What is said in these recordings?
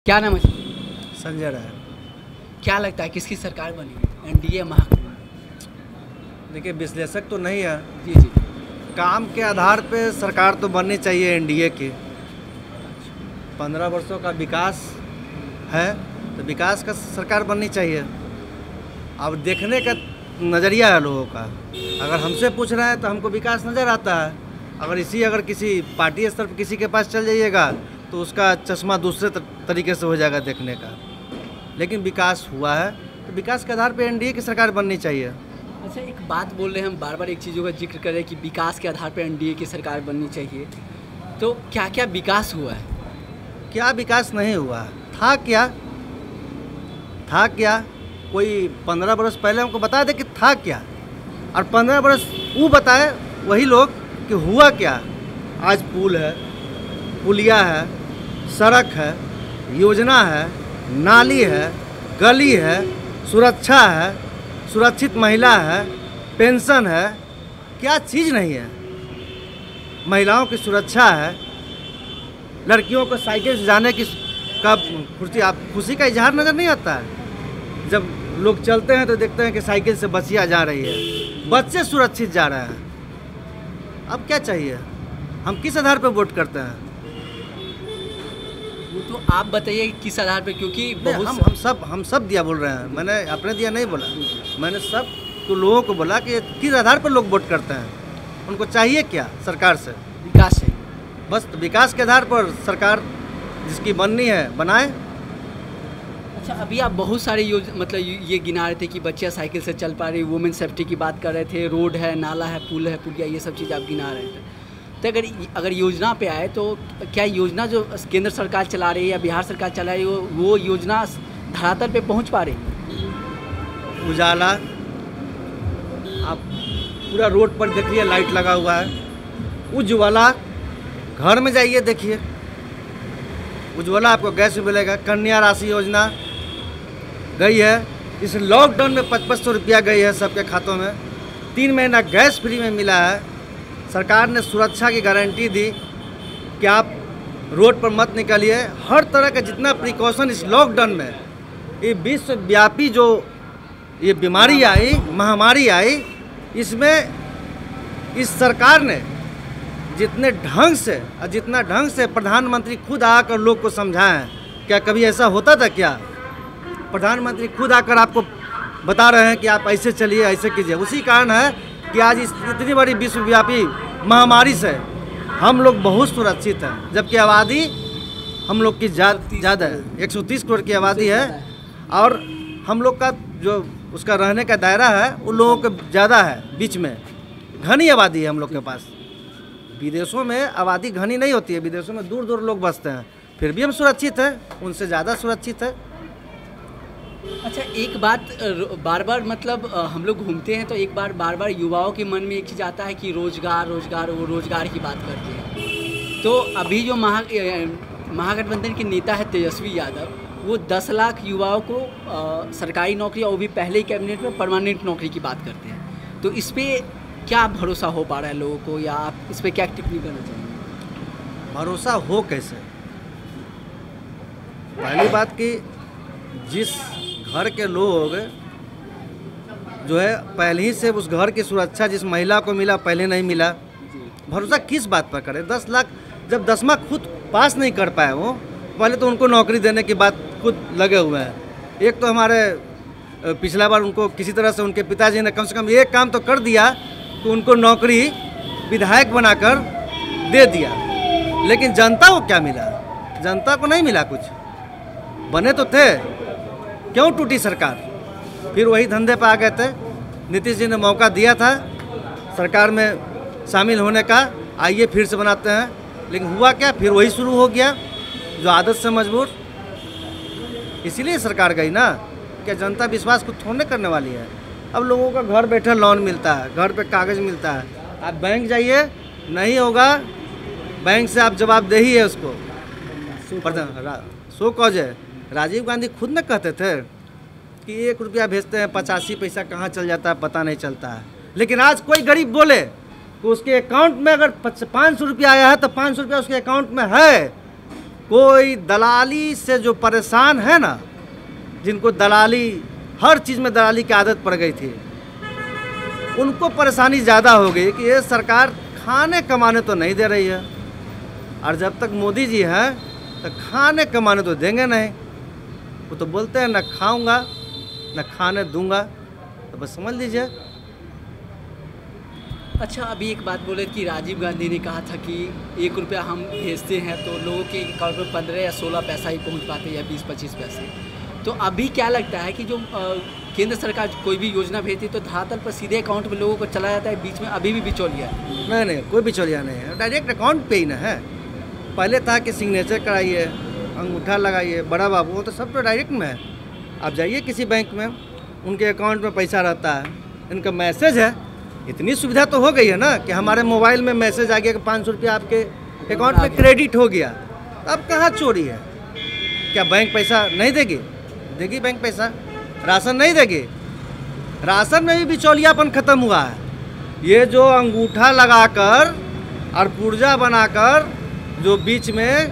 क्या नाम है? संजय राय। क्या लगता है किसकी सरकार बनी, एनडीए महागठबंधन? देखिए, विश्लेषक तो नहीं है। जी जी। काम के आधार पे सरकार तो बननी चाहिए एनडीए की। 15 वर्षों का विकास है तो विकास का सरकार बननी चाहिए। अब देखने का नज़रिया है लोगों का। अगर हमसे पूछ रहे हैं तो हमको विकास नज़र आता है। अगर किसी पार्टी स्तर पर किसी के पास चल जाइएगा तो उसका चश्मा दूसरे तरीके से हो जाएगा देखने का। लेकिन विकास हुआ है तो विकास के आधार पर एनडीए की सरकार बननी चाहिए। अच्छा, एक बात बोल रहे हैं हम बार बार, एक चीज़ों का जिक्र करें कि विकास के आधार पर एनडीए की सरकार बननी चाहिए, तो क्या क्या विकास हुआ है? क्या विकास नहीं हुआ? था क्या? कोई 15 बरस पहले हमको बता दे कि था क्या, और 15 बरस वो बताए वही लोग कि हुआ क्या। आज पुल है, पुलिया है, सड़क है, योजना है, नाली है, गली है, सुरक्षा है, सुरक्षित महिला है, पेंशन है। क्या चीज़ नहीं है? महिलाओं की सुरक्षा है, लड़कियों को साइकिल से जाने की खुशी का इजहार नज़र नहीं आता है। जब लोग चलते हैं तो देखते हैं कि साइकिल से बच्चियाँ जा रही है, बच्चे सुरक्षित जा रहे हैं। अब क्या चाहिए? हम किस आधार पर वोट करते हैं? वो तो आप बताइए किस आधार पे, क्योंकि हम सब दिया बोल रहे हैं। मैंने अपने दिया नहीं बोला, मैंने सब तो लोगों को बोला कि किस आधार पर लोग वोट करते हैं। उनको चाहिए क्या सरकार से? विकास चाहिए। बस तो विकास के आधार पर सरकार जिसकी बननी है बनाए। अच्छा, अभी आप बहुत सारे मतलब ये गिना रहे थे कि बच्चियाँ साइकिल से चल पा रही, वुमेन सेफ्टी की बात कर रहे थे, रोड है, नाला है, पुल है, पुलिया, ये सब चीज़ आप गिना रहे थे। तो अगर योजना पे आए तो क्या योजना जो केंद्र सरकार चला रही है या बिहार सरकार चला रही है वो योजना धरातल पे पहुंच पा रही है? उजाला, आप पूरा रोड पर देखिए लाइट लगा हुआ है। उज्ज्वला, घर में जाइए देखिए, उज्ज्वला आपको गैस मिलेगा। कन्या राशि योजना गई है, इस लॉकडाउन में 2500 रुपया गई है सबके खातों में। 3 महीना गैस फ्री में मिला है। सरकार ने सुरक्षा की गारंटी दी कि आप रोड पर मत निकलिए। हर तरह का जितना प्रिकॉशन इस लॉकडाउन में, ये विश्वव्यापी जो ये बीमारी आई, महामारी आई, इसमें इस सरकार ने जितने ढंग से और जितना ढंग से प्रधानमंत्री खुद आकर लोग को समझाएं। क्या कभी ऐसा होता था क्या? प्रधानमंत्री खुद आकर आपको बता रहे हैं कि आप ऐसे चलिए, ऐसे कीजिए। उसी कारण है कि आज इस इतनी बड़ी विश्वव्यापी महामारी से हम लोग बहुत सुरक्षित हैं, जबकि आबादी हम लोग की ज़्यादा है। 130 करोड़ की आबादी है और हम लोग का जो उसका रहने का दायरा है उन लोगों का ज़्यादा है। बीच में घनी आबादी है हम लोग के पास। विदेशों में आबादी घनी नहीं होती है, विदेशों में दूर दूर लोग बसते हैं, फिर भी हम सुरक्षित हैं, उनसे ज़्यादा सुरक्षित है। अच्छा, एक बात बार बार मतलब हम लोग घूमते हैं तो एक बार बार बार युवाओं के मन में एक चीज़ आता है कि रोज़गार रोज़गार, वो रोज़गार की बात करते हैं। तो अभी जो महागठबंधन के नेता है तेजस्वी यादव, वो 10 लाख युवाओं को सरकारी नौकरी और वो भी पहले ही कैबिनेट में परमानेंट नौकरी की बात करते हैं। तो इस पर क्या भरोसा हो पा रहा है लोगों को, या आप इस पर क्या टिप्पणी करना चाहिए? भरोसा हो कैसे? पहली बात कि जिस घर के लोग जो है पहले ही से उस घर की सुरक्षा जिस महिला को मिला पहले नहीं मिला, भरोसा किस बात पर करे? 10 लाख जब 10वां खुद पास नहीं कर पाए, वो पहले तो उनको नौकरी देने की बात खुद लगे हुए हैं। एक तो हमारे पिछला बार उनको किसी तरह से उनके पिताजी ने कम से कम एक काम तो कर दिया कि उनको नौकरी विधायक बनाकर दे दिया। लेकिन जनता को क्या मिला? जनता को नहीं मिला कुछ। बने तो थे, क्यों टूटी सरकार? फिर वही धंधे पे आ गए थे। नीतीश जी ने मौका दिया था सरकार में शामिल होने का, आइए फिर से बनाते हैं, लेकिन हुआ क्या? फिर वही शुरू हो गया जो आदत से मजबूर। इसीलिए सरकार गई ना। क्या जनता विश्वास को थोड़ने करने वाली है? अब लोगों का घर बैठे लोन मिलता है, घर पे कागज़ मिलता है। आप बैंक जाइए, नहीं होगा, बैंक से आप जवाबदेही है उसको। सो कॉज है। राजीव गांधी खुद न कहते थे कि 1 रुपया भेजते हैं 85 पैसा कहाँ चल जाता है पता नहीं चलता है। लेकिन आज कोई गरीब बोले कि उसके अकाउंट में अगर 500 रुपया आया है तो 500 रुपया उसके अकाउंट में है, कोई दलाली से जो परेशान है ना, जिनको दलाली, हर चीज़ में दलाली की आदत पड़ गई थी, उनको परेशानी ज़्यादा हो गई कि ये सरकार खाने कमाने तो नहीं दे रही है, और जब तक मोदी जी हैं तो खाने कमाने तो देंगे नहीं। वो तो बोलते हैं न खाऊंगा न खाने दूंगा, तो बस समझ लीजिए। अच्छा, अभी एक बात बोले कि राजीव गांधी ने कहा था कि 1 रुपया हम भेजते हैं तो लोगों के अकाउंट में 15 या 16 पैसा ही पहुंच पाते या 20-25 पैसे। तो अभी क्या लगता है कि जो केंद्र सरकार कोई भी योजना भेजती है तो धरातल पर सीधे अकाउंट में लोगों को चला जाता है, बीच में अभी भी बिचौलिया है? नहीं, कोई बिचौलिया नहीं है, डायरेक्ट अकाउंट पे ही ना है। पहले था कि सिग्नेचर कराइए, अंगूठा लगाइए, बड़ा बाबू, वो तो सब तो डायरेक्ट में है। आप जाइए किसी बैंक में, उनके अकाउंट में पैसा रहता है, इनका मैसेज है। इतनी सुविधा तो हो गई है ना कि हमारे मोबाइल में मैसेज आ गया कि 500 रुपया आपके अकाउंट में क्रेडिट हो गया। अब कहाँ चोरी है? क्या बैंक पैसा नहीं देगी? देगी बैंक पैसा। राशन नहीं देगी? राशन में भी बिचौलियापन खत्म हुआ है। ये जो अंगूठा लगाकर और पुर्जा बनाकर जो बीच में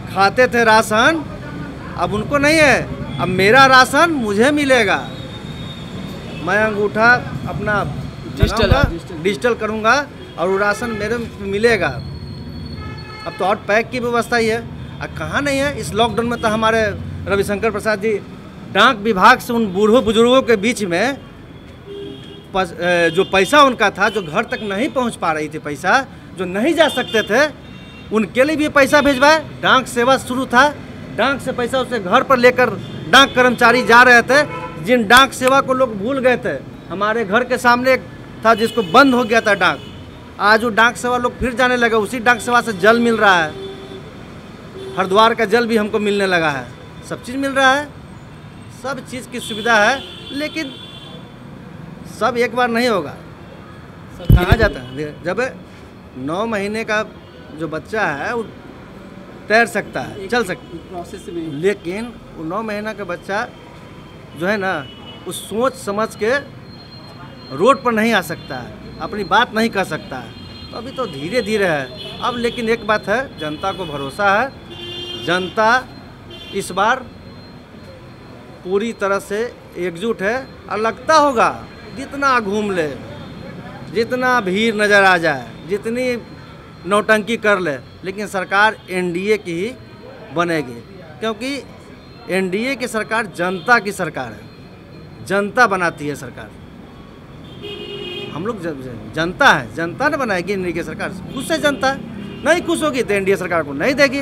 खाते थे राशन, अब उनको नहीं है। अब मेरा राशन मुझे मिलेगा, मैं अंगूठा अपना डिजिटल करूँगा और वो राशन मेरे मिलेगा। अब तो और पैक की व्यवस्था ही है। अब कहाँ नहीं है? इस लॉकडाउन में तो हमारे रविशंकर प्रसाद जी डाक विभाग से उन बूढ़ों बुजुर्गों के बीच में जो पैसा उनका था, जो घर तक नहीं पहुंच पा रही थी पैसा, जो नहीं जा सकते थे, उनके लिए भी पैसा भेजवाए। डाक सेवा शुरू था, डाक से पैसा उसे घर पर लेकर डाक कर्मचारी जा रहे थे, जिन डाक सेवा को लोग भूल गए थे। हमारे घर के सामने एक था जिसको बंद हो गया था डाक, आज वो डाक सेवा लोग फिर जाने लगे। उसी डाक सेवा से जल मिल रहा है, हरिद्वार का जल भी हमको मिलने लगा है, सब चीज़ मिल रहा है, सब चीज़ की सुविधा है। लेकिन सब एक बार नहीं होगा, कहाँ जाता है? जब 9 महीने का जो बच्चा है वो तैर सकता है, चल सकता है प्रोसेस में, लेकिन वो 9 महीना का बच्चा जो है ना, उस सोच समझ के रोड पर नहीं आ सकता है, अपनी बात नहीं कर सकता है। तो अभी तो धीरे धीरे है। अब लेकिन एक बात है, जनता को भरोसा है, जनता इस बार पूरी तरह से एकजुट है। और लगता होगा जितना घूम ले, जितना भीड़ नज़र आ जाए, जितनी नौटंकी कर ले, लेकिन सरकार एनडीए की ही बनेगी, क्योंकि एनडीए की सरकार जनता की सरकार है, जनता बनाती है सरकार। हम लोग जनता है, जनता ने बनाएगी एनडीए की सरकार। खुश है जनता, नहीं खुश होगी तो एनडीए सरकार को नहीं देगी।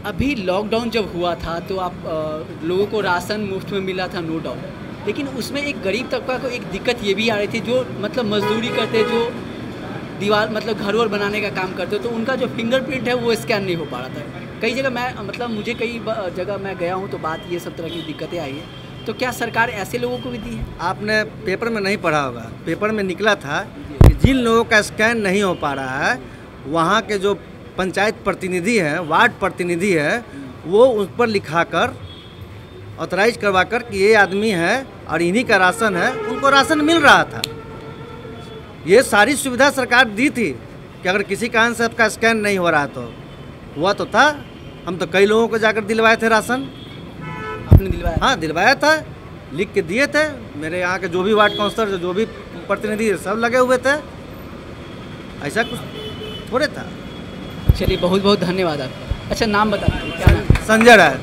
अभी लॉकडाउन जब हुआ था तो आप लोगों को राशन मुफ्त में मिला था, नो डाउट, लेकिन उसमें एक गरीब तबका को एक दिक्कत ये भी आ रही थी, जो मतलब मजदूरी करते, जो दीवार मतलब घर वर बनाने का काम करते, तो उनका जो फिंगरप्रिंट है वो स्कैन नहीं हो पा रहा था। कई जगह मैं मतलब मुझे कई जगह मैं गया हूँ तो बात ये सब तरह की दिक्कतें आई हैं। तो क्या सरकार ऐसे लोगों को भी दी है? आपने पेपर में नहीं पढ़ा होगा, पेपर में निकला था कि जिन लोगों का स्कैन नहीं हो पा रहा है, वहाँ के जो पंचायत प्रतिनिधि हैं, वार्ड प्रतिनिधि है, वो उस पर लिखाकर ऑथराइज करवाकर कि ये आदमी है और इन्हीं का राशन है, उनको राशन मिल रहा था। ये सारी सुविधा सरकार दी थी कि अगर किसी कारण से आपका स्कैन नहीं हो रहा तो हुआ तो था। हम तो कई लोगों को जाकर दिलवाए थे राशन। आपने दिलवाया? हाँ, दिलवाया था, लिख के दिए थे। मेरे यहाँ के जो भी वार्ड काउंसलर, जो भी प्रतिनिधि, सब लगे हुए थे। ऐसा कुछ थोड़े था। चलिए, बहुत बहुत धन्यवाद आपका। अच्छा, नाम बता, क्या नाम? संजय राय।